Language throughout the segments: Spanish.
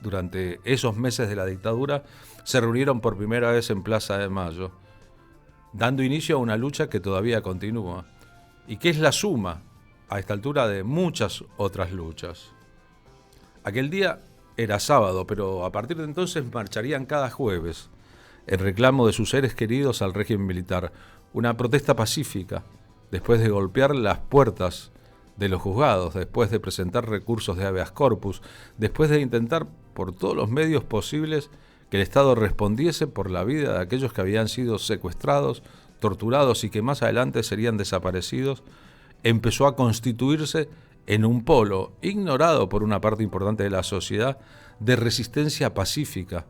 durante esos meses de la dictadura, se reunieron por primera vez en Plaza de Mayo, dando inicio a una lucha que todavía continúa y que es la suma, a esta altura, de muchas otras luchas. Aquel día era sábado, pero a partir de entonces marcharían cada jueves en reclamo de sus seres queridos al régimen militar, una protesta pacífica, después de golpear las puertas de los juzgados, después de presentar recursos de habeas corpus, después de intentar por todos los medios posibles que el Estado respondiese por la vida de aquellos que habían sido secuestrados, torturados y que más adelante serían desaparecidos, empezó a constituirse en un polo, ignorado por una parte importante de la sociedad, de resistencia pacífica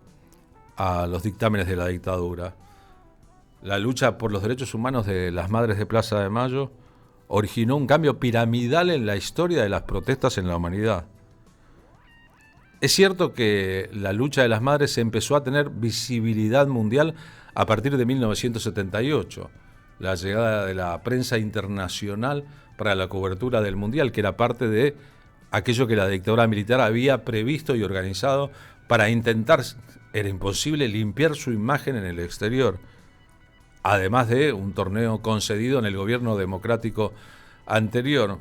a los dictámenes de la dictadura. La lucha por los derechos humanos de las madres de Plaza de Mayo originó un cambio piramidal en la historia de las protestas en la humanidad. Es cierto que la lucha de las madres empezó a tener visibilidad mundial a partir de 1978, la llegada de la prensa internacional para la cobertura del Mundial, que era parte de aquello que la dictadura militar había previsto y organizado para intentar, era imposible, limpiar su imagen en el exterior, además de un torneo concedido en el gobierno democrático anterior.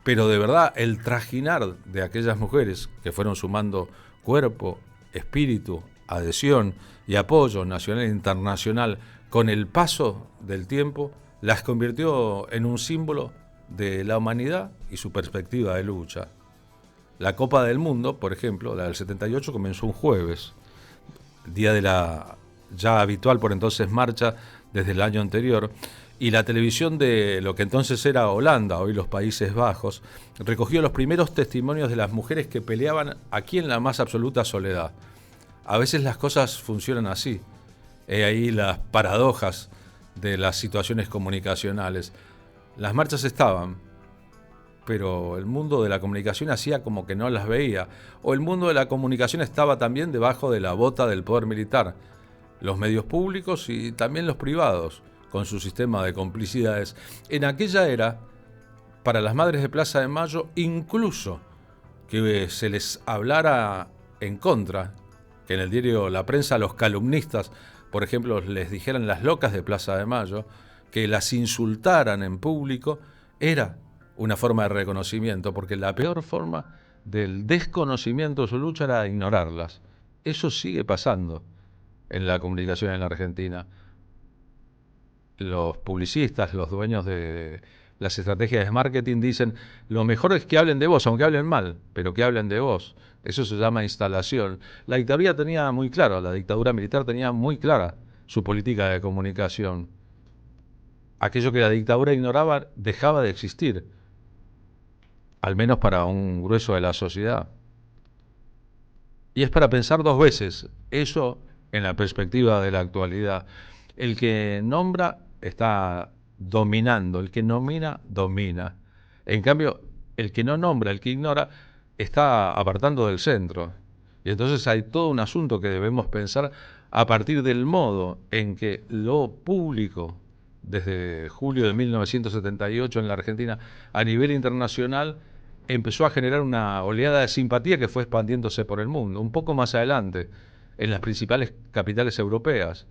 Pero de verdad, el trajinar de aquellas mujeres que fueron sumando cuerpo, espíritu, adhesión y apoyo nacional e internacional con el paso del tiempo, las convirtió en un símbolo de la humanidad y su perspectiva de lucha. La Copa del Mundo, por ejemplo, la del 78, comenzó un jueves, día de la ya habitual por entonces marcha desde el año anterior, y la televisión de lo que entonces era Holanda, hoy los Países Bajos, recogió los primeros testimonios de las mujeres que peleaban aquí en la más absoluta soledad. A veces las cosas funcionan así. He ahí las paradojas de las situaciones comunicacionales. Las marchas estaban, pero el mundo de la comunicación hacía como que no las veía, o el mundo de la comunicación estaba también debajo de la bota del poder militar, los medios públicos y también los privados, con su sistema de complicidades. En aquella era, para las madres de Plaza de Mayo, incluso que se les hablara en contra, que en el diario La Prensa los calumnistas, por ejemplo, les dijeran las locas de Plaza de Mayo, que las insultaran en público, era una forma de reconocimiento, porque la peor forma del desconocimiento de su lucha era ignorarlas. Eso sigue pasando en la comunicación en la Argentina. Los publicistas, los dueños de las estrategias de marketing dicen, lo mejor es que hablen de vos, aunque hablen mal, pero que hablen de vos. Eso se llama instalación. La dictadura tenía muy claro, la dictadura militar tenía muy clara su política de comunicación. Aquello que la dictadura ignoraba dejaba de existir, al menos para un grueso de la sociedad. Y es para pensar dos veces, eso en la perspectiva de la actualidad. El que nombra está dominando, el que nomina, domina. En cambio, el que no nombra, el que ignora, está apartando del centro. Y entonces hay todo un asunto que debemos pensar a partir del modo en que lo público, desde julio de 1978 en la Argentina, a nivel internacional, empezó a generar una oleada de simpatía que fue expandiéndose por el mundo. Un poco más adelante, en las principales capitales europeas,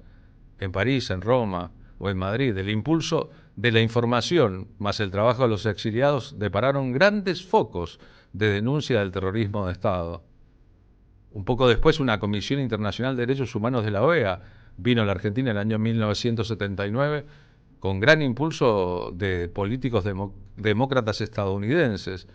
en París, en Roma o en Madrid, el impulso de la información más el trabajo de los exiliados depararon grandes focos de denuncia del terrorismo de Estado. Un poco después, una Comisión Internacional de Derechos Humanos de la OEA vino a la Argentina en el año 1979 con gran impulso de políticos demócratas estadounidenses,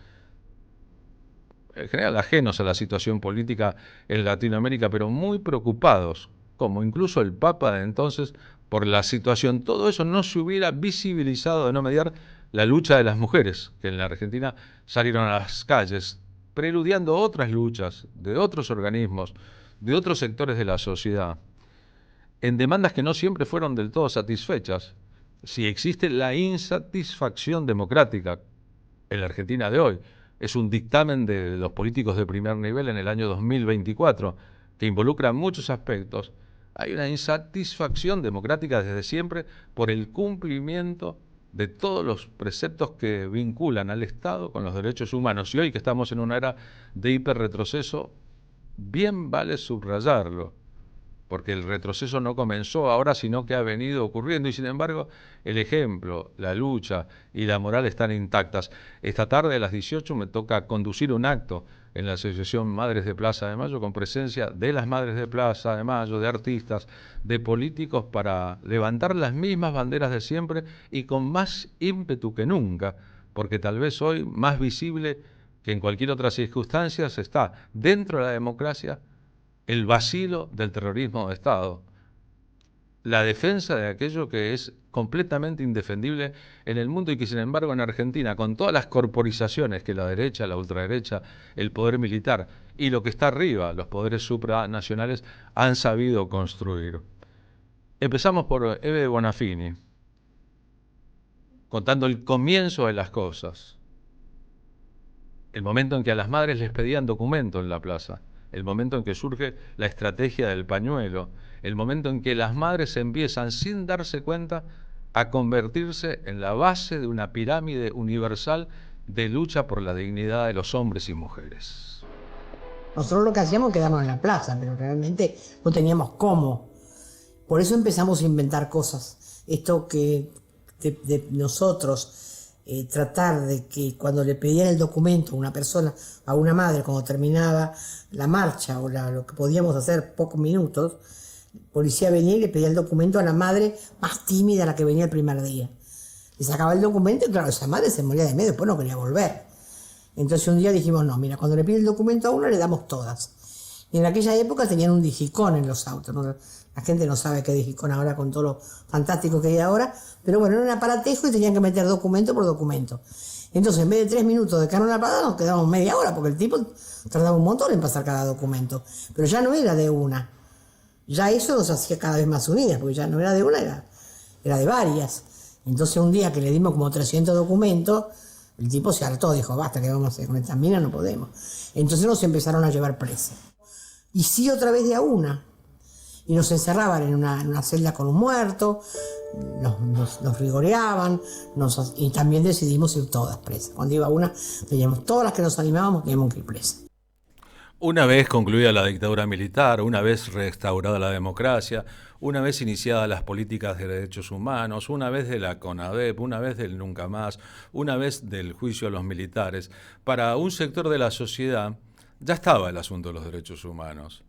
en general ajenos a la situación política en Latinoamérica, pero muy preocupados, como incluso el Papa de entonces, por la situación. Todo eso no se hubiera visibilizado de no mediar la lucha de las mujeres, que en la Argentina salieron a las calles, preludiando otras luchas de otros organismos, de otros sectores de la sociedad, en demandas que no siempre fueron del todo satisfechas. Si existe la insatisfacción democrática en la Argentina de hoy, es un dictamen de los políticos de primer nivel en el año 2024, que involucra muchos aspectos. Hay una insatisfacción democrática desde siempre por el cumplimiento de todos los preceptos que vinculan al Estado con los derechos humanos. Y hoy que estamos en una era de hiperretroceso, bien vale subrayarlo, porque el retroceso no comenzó ahora, sino que ha venido ocurriendo, y sin embargo el ejemplo, la lucha y la moral están intactas. Esta tarde a las 18 me toca conducir un acto en la Asociación Madres de Plaza de Mayo, con presencia de las Madres de Plaza de Mayo, de artistas, de políticos, para levantar las mismas banderas de siempre y con más ímpetu que nunca, porque tal vez hoy más visible que en cualquier otra circunstancia está dentro de la democracia el vacilo del terrorismo de Estado, la defensa de aquello que es completamente indefendible en el mundo y que sin embargo en Argentina, con todas las corporizaciones que la derecha, la ultraderecha, el poder militar y lo que está arriba, los poderes supranacionales, han sabido construir. Empezamos por Eve Bonafini, contando el comienzo de las cosas, el momento en que a las madres les pedían documento en la plaza, el momento en que surge la estrategia del pañuelo, el momento en que las madres empiezan, sin darse cuenta, a convertirse en la base de una pirámide universal de lucha por la dignidad de los hombres y mujeres. Nosotros lo que hacíamos quedarnos en la plaza, pero realmente no teníamos cómo. Por eso empezamos a inventar cosas. Esto que de nosotros tratar de que cuando le pedían el documento a una persona, a una madre, cuando terminaba la marcha o lo que podíamos hacer pocos minutos, el policía venía y le pedía el documento a la madre más tímida, a la que venía el primer día. Le sacaba el documento y claro, esa madre se moría de miedo, después no quería volver. Entonces un día dijimos, no, mira, cuando le pide el documento a uno le damos todas. Y en aquella época tenían un digicón en los autos, ¿no? La gente no sabe qué digicón ahora con todo lo fantástico que hay ahora, pero bueno, era un aparatejo y tenían que meter documento por documento. Entonces, en vez de 3 minutos de carne a la parada, nos quedamos media hora, porque el tipo tardaba un montón en pasar cada documento. Pero ya no era de una. Ya eso nos hacía cada vez más unidas, porque ya no era de una, era de varias. Entonces, un día que le dimos como 300 documentos, el tipo se hartó, dijo, basta, ¿qué vamos a hacer con estas minas? No podemos. Entonces nos empezaron a llevar presos. Y sí, otra vez de a una. Y nos encerraban en una celda con un muerto, nos rigoreaban, y también decidimos ir todas presas. Cuando iba una, teníamos todas las que nos animábamos, teníamos que ir presas. Una vez concluida la dictadura militar, una vez restaurada la democracia, una vez iniciadas las políticas de derechos humanos, una vez de la CONADEP, una vez del Nunca Más, una vez del juicio a los militares, para un sector de la sociedad ya estaba el asunto de los derechos humanos,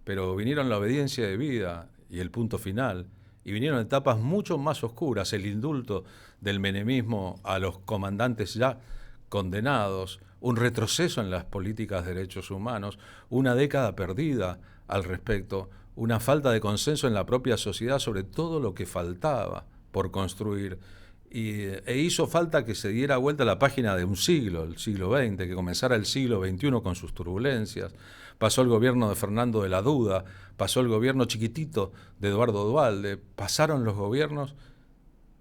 pero vinieron la obediencia debida y el punto final, y vinieron etapas mucho más oscuras, el indulto del menemismo a los comandantes ya condenados, un retroceso en las políticas de derechos humanos, una década perdida al respecto, una falta de consenso en la propia sociedad sobre todo lo que faltaba por construir. E hizo falta que se diera vuelta la página de un siglo, el siglo XX, que comenzara el siglo XXI con sus turbulencias. Pasó el gobierno de Fernando de la Duda, pasó el gobierno chiquitito de Eduardo Duhalde, pasaron los gobiernos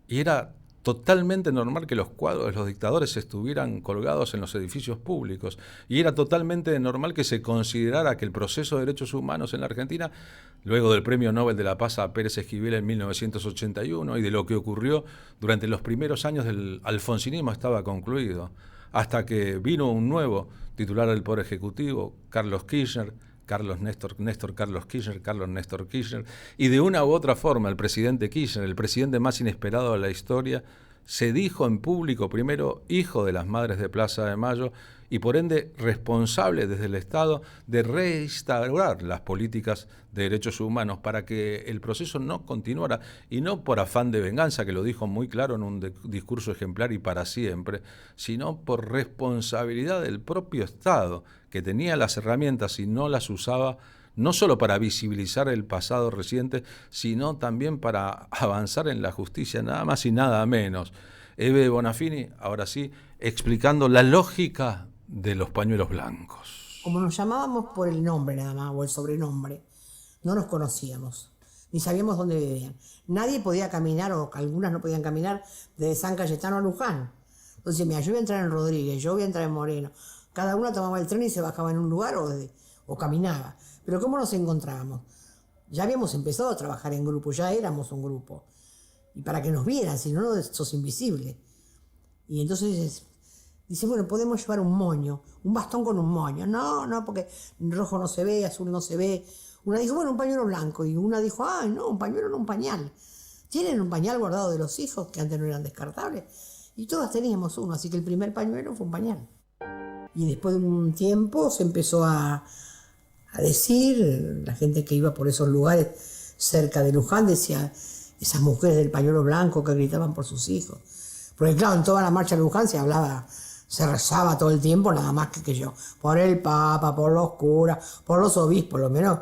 y era totalmente normal que los cuadros de los dictadores estuvieran colgados en los edificios públicos. Y era totalmente normal que se considerara que el proceso de derechos humanos en la Argentina, luego del Premio Nobel de la Paz a Pérez Esquivel en 1981 y de lo que ocurrió durante los primeros años del alfonsinismo, estaba concluido. Hasta que vino un nuevo titular del Poder Ejecutivo, Carlos Kirchner, Carlos Néstor Kirchner, y de una u otra forma el presidente Kirchner, el presidente más inesperado de la historia, se dijo en público primero hijo de las Madres de Plaza de Mayo y por ende responsable desde el Estado de reinstaurar las políticas de derechos humanos para que el proceso no continuara, y no por afán de venganza, que lo dijo muy claro en un discurso ejemplar y para siempre, sino por responsabilidad del propio Estado, que tenía las herramientas y no las usaba, no solo para visibilizar el pasado reciente, sino también para avanzar en la justicia, nada más y nada menos. Eve Bonafini, ahora sí, explicando la lógica de los pañuelos blancos. Como nos llamábamos por el nombre nada más, o el sobrenombre, no nos conocíamos, ni sabíamos dónde vivían. Nadie podía caminar, o algunas no podían caminar, desde San Cayetano a Luján. Entonces, mira, yo voy a entrar en Rodríguez, yo voy a entrar en Moreno. Cada una tomaba el tren y se bajaba en un lugar o caminaba. Pero ¿cómo nos encontrábamos? Ya habíamos empezado a trabajar en grupo, ya éramos un grupo. y para que nos vieran, si no, sos invisible. Y entonces dice, bueno, podemos llevar un moño, un bastón con un moño. No, porque rojo no se ve, azul no se ve. Una dijo, bueno, un pañuelo blanco. Y una dijo, ay, no, un pañuelo no, un pañal. ¿Tienen un pañal guardado de los hijos que antes no eran descartables? Y todas teníamos uno, así que el primer pañuelo fue un pañal. Y después de un tiempo se empezó a decir, la gente que iba por esos lugares cerca de Luján decía, esas mujeres del pañuelo blanco que gritaban por sus hijos. Porque claro, en toda la marcha de Luján se hablaba, se rezaba todo el tiempo, nada más que yo, por el Papa, por los curas, por los obispos, lo menos.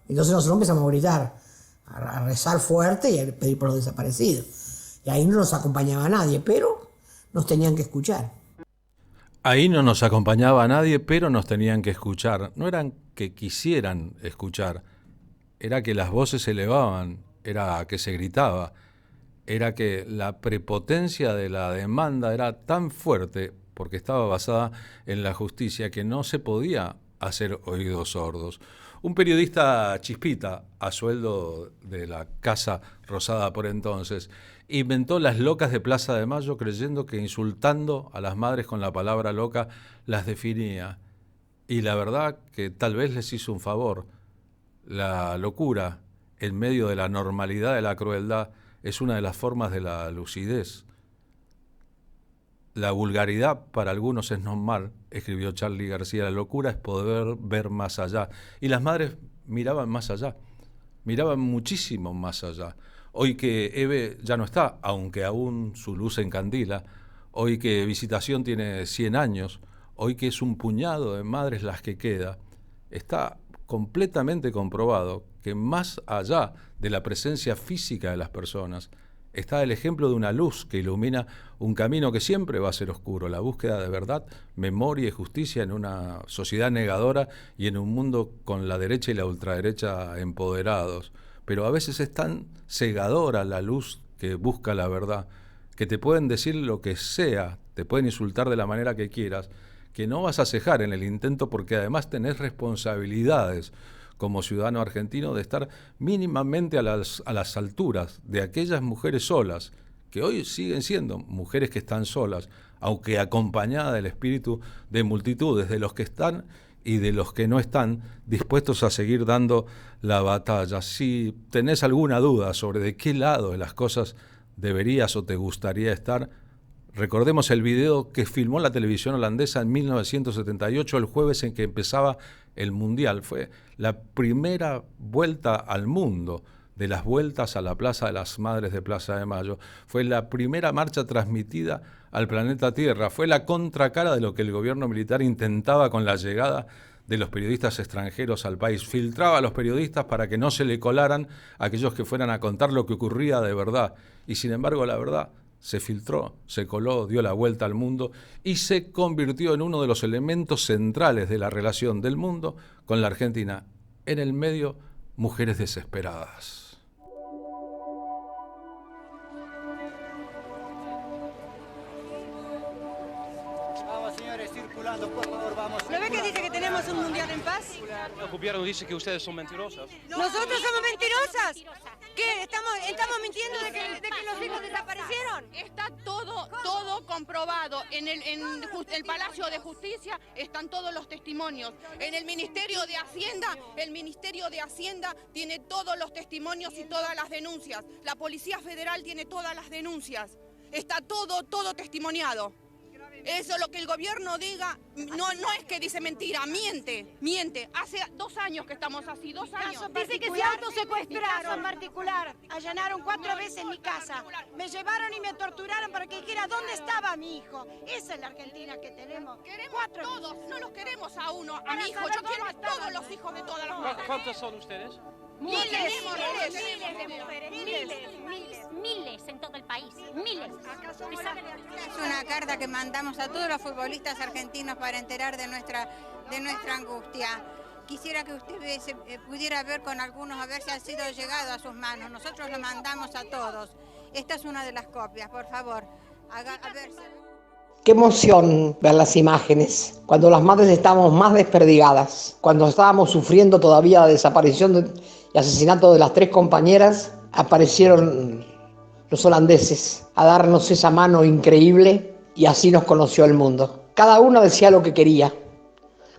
Entonces nosotros empezamos a gritar, a rezar fuerte y a pedir por los desaparecidos. Y ahí no nos acompañaba nadie, pero nos tenían que escuchar. Ahí no nos acompañaba nadie, pero nos tenían que escuchar. No eran que quisieran escuchar, era que las voces se elevaban, era que se gritaba, era que la prepotencia de la demanda era tan fuerte, porque estaba basada en la justicia, que no se podía hacer oídos sordos. Un periodista chispita, a sueldo de la Casa Rosada por entonces, inventó las locas de Plaza de Mayo creyendo que insultando a las madres con la palabra loca las definía. Y la verdad que tal vez les hizo un favor. La locura, en medio de la normalidad de la crueldad, es una de las formas de la lucidez. La vulgaridad para algunos es normal, escribió Charly García. La locura es poder ver más allá. Y las madres miraban más allá, miraban muchísimo más allá. Hoy que Eve ya no está, aunque aún su luz encandila, hoy que Visitación tiene 100 años, hoy que es un puñado de madres las que queda, está completamente comprobado que más allá de la presencia física de las personas, está el ejemplo de una luz que ilumina un camino que siempre va a ser oscuro, la búsqueda de verdad, memoria y justicia en una sociedad negadora y en un mundo con la derecha y la ultraderecha empoderados. Pero a veces es tan cegadora la luz que busca la verdad, que te pueden decir lo que sea, te pueden insultar de la manera que quieras, que no vas a cejar en el intento porque además tenés responsabilidades como ciudadano argentino de estar mínimamente a las alturas de aquellas mujeres solas, que hoy siguen siendo mujeres que están solas, aunque acompañadas del espíritu de multitudes, de los que están y de los que no están dispuestos a seguir dando la batalla. Si tenés alguna duda sobre de qué lado de las cosas deberías o te gustaría estar, recordemos el video que filmó la televisión holandesa en 1978, el jueves en que empezaba el Mundial. Fue la primera vuelta al mundo de las vueltas a la Plaza de las Madres de Plaza de Mayo. Fue la primera marcha transmitida al planeta Tierra. Fue la contracara de lo que el gobierno militar intentaba con la llegada de los periodistas extranjeros al país. Filtraba a los periodistas para que no se le colaran a aquellos que fueran a contar lo que ocurría de verdad. Y sin embargo, la verdad se filtró, se coló, dio la vuelta al mundo y se convirtió en uno de los elementos centrales de la relación del mundo con la Argentina. En el medio, mujeres desesperadas. Por favor, vamos. ¿No ve que dice que tenemos un mundial en paz? El gobierno dice que ustedes son mentirosas. ¿Nosotros somos mentirosas? ¿Qué? ¿Estamos mintiendo de que los hijos desaparecieron? Está todo comprobado. En el Palacio de Justicia están todos los testimonios. En el Ministerio de Hacienda tiene todos los testimonios y todas las denuncias. La Policía Federal tiene todas las denuncias. Está todo testimoniado. Eso lo que el gobierno diga, no es que dice mentira, miente. Hace 2 años que estamos así, 2 años. Dice que se autosecuestraron en particular. Allanaron 4 veces mi casa. Me llevaron y me torturaron para que dijera dónde estaba mi hijo. Esa es la Argentina que tenemos. Queremos todos, no los queremos a uno, a mi hijo. Yo quiero a todos los hijos de todas las mujeres. ¿Cuántos son ustedes? Miles en todo el país, miles. Es una carta que mandamos a todos los futbolistas argentinos para enterar de nuestra angustia. Quisiera que usted pudiera ver con algunos a ver si ha sido llegado a sus manos. Nosotros lo mandamos a todos. Esta es una de las copias, por favor. A ver. Qué emoción ver las imágenes, cuando las madres estábamos más desperdigadas, cuando estábamos sufriendo todavía la desaparición y asesinato de las 3 compañeras, aparecieron los holandeses, a darnos esa mano increíble y así nos conoció el mundo. Cada uno decía lo que quería,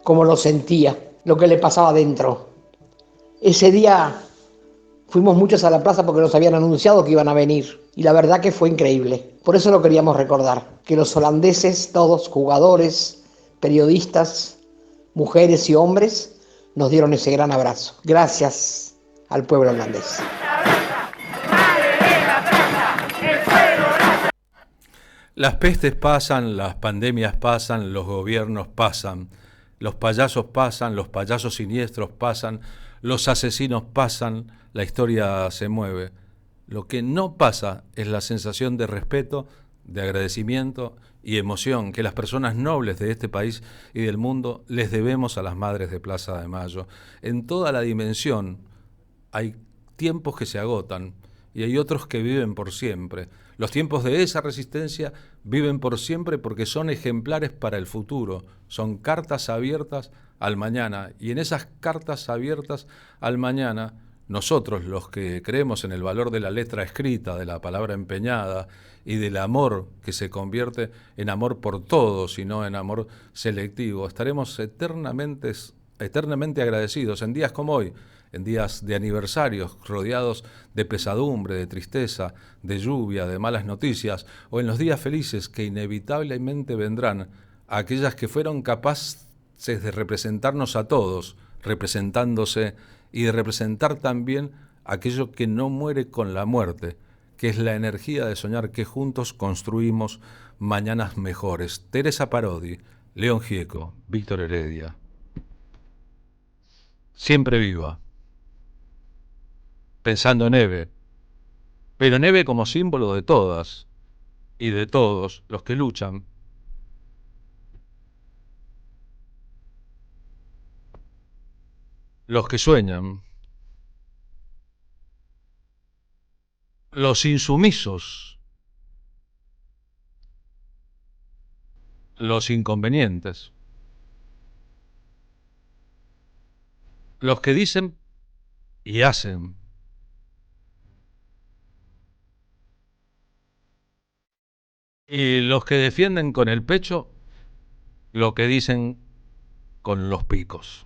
como lo sentía, lo que le pasaba dentro. Ese día fuimos muchos a la plaza porque nos habían anunciado que iban a venir y la verdad que fue increíble. Por eso lo queríamos recordar, que los holandeses, todos jugadores, periodistas, mujeres y hombres, nos dieron ese gran abrazo. Gracias al pueblo holandés. Las pestes pasan, las pandemias pasan, los gobiernos pasan, los payasos pasan, los payasos siniestros pasan, los asesinos pasan, la historia se mueve. Lo que no pasa es la sensación de respeto, de agradecimiento y emoción que las personas nobles de este país y del mundo les debemos a las madres de Plaza de Mayo. En toda la dimensión hay tiempos que se agotan y hay otros que viven por siempre. Los tiempos de esa resistencia viven por siempre porque son ejemplares para el futuro, son cartas abiertas al mañana. Y en esas cartas abiertas al mañana, nosotros, los que creemos en el valor de la letra escrita, de la palabra empeñada y del amor que se convierte en amor por todos y no en amor selectivo, estaremos eternamente agradecidos en días como hoy, en días de aniversarios, rodeados de pesadumbre, de tristeza, de lluvia, de malas noticias, o en los días felices que inevitablemente vendrán, aquellas que fueron capaces de representarnos a todos, representándose, y de representar también aquello que no muere con la muerte, que es la energía de soñar que juntos construimos mañanas mejores. Teresa Parodi, León Gieco, Víctor Heredia. Siempre viva. Pensando en Eve, pero Eve como símbolo de todas y de todos los que luchan. Los que sueñan, los insumisos, los inconvenientes, los que dicen y hacen, y los que defienden con el pecho lo que dicen con los picos.